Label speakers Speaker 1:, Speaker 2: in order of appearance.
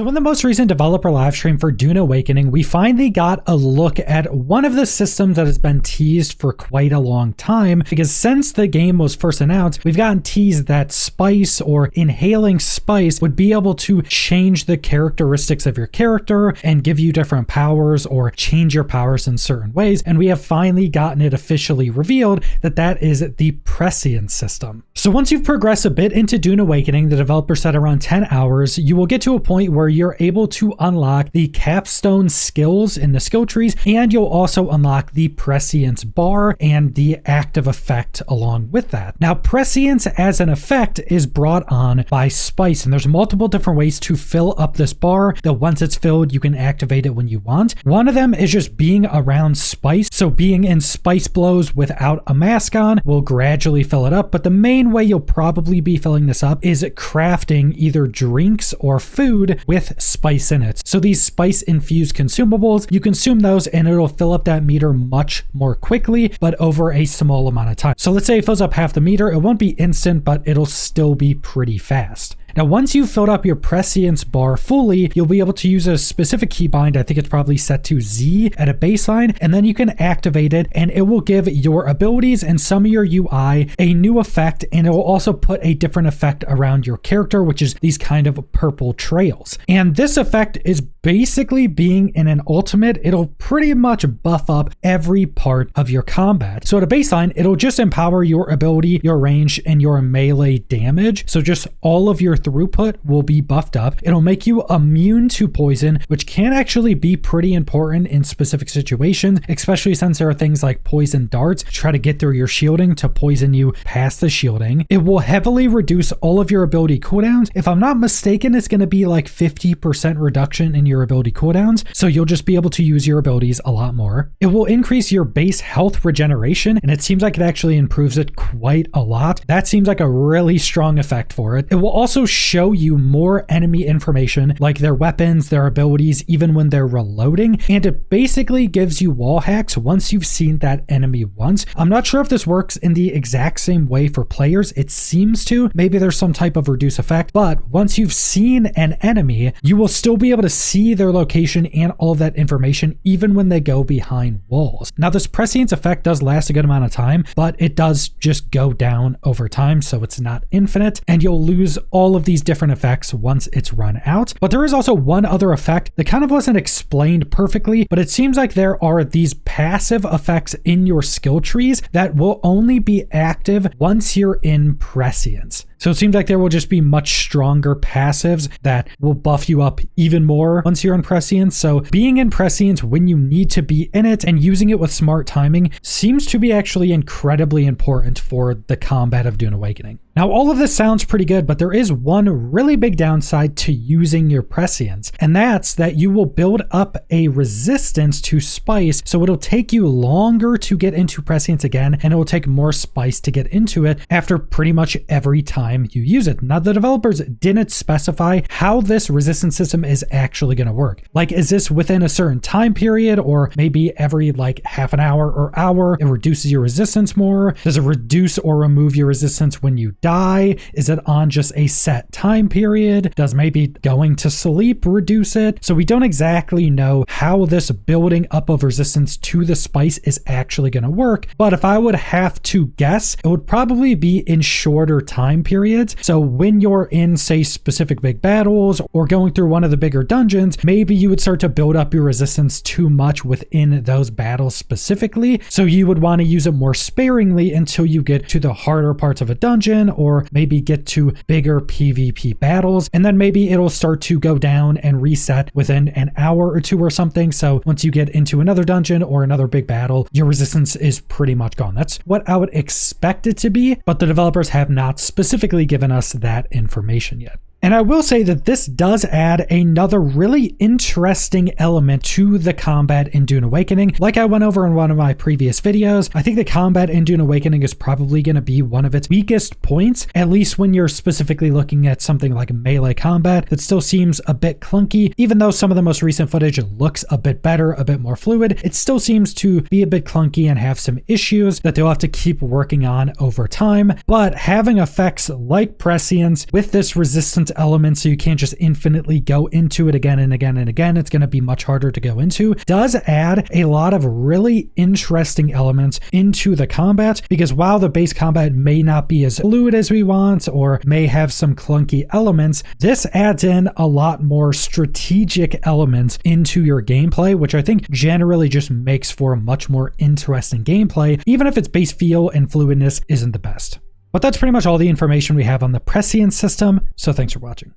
Speaker 1: So in the most recent developer livestream for Dune Awakening, we finally got a look at one of the systems that has been teased for quite a long time, because since the game was first announced, we've gotten teased that spice or inhaling spice would be able to change the characteristics of your character and give you different powers or change your powers in certain ways. And we have finally gotten it officially revealed that that is the Prescience system. So once you've progressed a bit into Dune Awakening, the developer said around 10 hours, you will get to a point where you're able to unlock the capstone skills in the skill trees, and you'll also unlock the Prescience bar and the active effect along with that. Now, Prescience as an effect is brought on by spice, and there's multiple different ways to fill up this bar that once it's filled, you can activate it when you want. One of them is just being around spice. So being in spice blows without a mask on will gradually fill it up, but the main way you'll probably be filling this up is crafting either drinks or food with spice in it. So these spice infused consumables, you consume those and it'll fill up that meter much more quickly, but over a small amount of time. So let's say it fills up half the meter. It won't be instant, but it'll still be pretty fast. Now, once you've filled up your Prescience bar fully, you'll be able to use a specific keybind. I think it's probably set to Z at a baseline, and then you can activate it and it will give your abilities and some of your UI a new effect, and it will also put a different effect around your character, which is these kind of purple trails. And this effect is basically being in an ultimate. It'll pretty much buff up every part of your combat. So at a baseline, it'll just empower your ability, your range, and your melee damage. So just all of your throughput will be buffed up. It'll make you immune to poison, which can actually be pretty important in specific situations, especially since there are things like poison darts to try to get through your shielding to poison you past the shielding. It will heavily reduce all of your ability cooldowns. If I'm not mistaken, it's going to be like 50% reduction in your ability cooldowns, so you'll just be able to use your abilities a lot more. It will increase your base health regeneration, and it seems like it actually improves it quite a lot. That seems like a really strong effect for it. It will also show you more enemy information, like their weapons, their abilities, even when they're reloading, and it basically gives you wall hacks once you've seen that enemy once. I'm not sure if this works in the exact same way for players. It seems to. Maybe there's some type of reduce effect, but once you've seen an enemy, you will still be able to see their location and all of that information even when they go behind walls. Now, this Prescience effect does last a good amount of time, but it does just go down over time, so it's not infinite, and you'll lose all of these different effects once it's run out. But there is also one other effect that kind of wasn't explained perfectly, but it seems like there are these passive effects in your skill trees that will only be active once you're in Prescience. So it seems like there will just be much stronger passives that will buff you up even more once you're in Prescience. So being in Prescience when you need to be in it and using it with smart timing seems to be actually incredibly important for the combat of Dune Awakening. Now, all of this sounds pretty good, but there is one really big downside to using your Prescience, and that's that you will build up a resistance to spice, so it'll take you longer to get into Prescience again, and it will take more spice to get into it after pretty much every time you use it. Now, the developers didn't specify how this resistance system is actually going to work. Like, is this within a certain time period, or maybe every like half an hour or hour, it reduces your resistance more? Does it reduce or remove your resistance when you die? Is it on just a set time period? Does maybe going to sleep reduce it? So we don't exactly know how this building up of resistance to the spice is actually going to work. But if I would have to guess, it would probably be in shorter time periods. So when you're in, say, specific big battles or going through one of the bigger dungeons, maybe you would start to build up your resistance too much within those battles specifically. So you would want to use it more sparingly until you get to the harder parts of a dungeon, or maybe get to bigger PvP battles, and then maybe it'll start to go down and reset within an hour or two or something. So once you get into another dungeon or another big battle, your resistance is pretty much gone. That's what I would expect it to be, but the developers have not specifically given us that information yet. And I will say that this does add another really interesting element to the combat in Dune Awakening. Like I went over in one of my previous videos, I think the combat in Dune Awakening is probably going to be one of its weakest points, at least when you're specifically looking at something like melee combat that still seems a bit clunky. Even though some of the most recent footage looks a bit better, a bit more fluid, it still seems to be a bit clunky and have some issues that they'll have to keep working on over time. But having effects like Prescience with this resistance different elements, so you can't just infinitely go into it again and again and again. It's going to be much harder to go into. Does add a lot of really interesting elements into the combat, because while the base combat may not be as fluid as we want or may have some clunky elements, this adds in a lot more strategic elements into your gameplay, which I think generally just makes for a much more interesting gameplay, even if its base feel and fluidness isn't the best. But that's pretty much all the information we have on the Prescience system, so thanks for watching.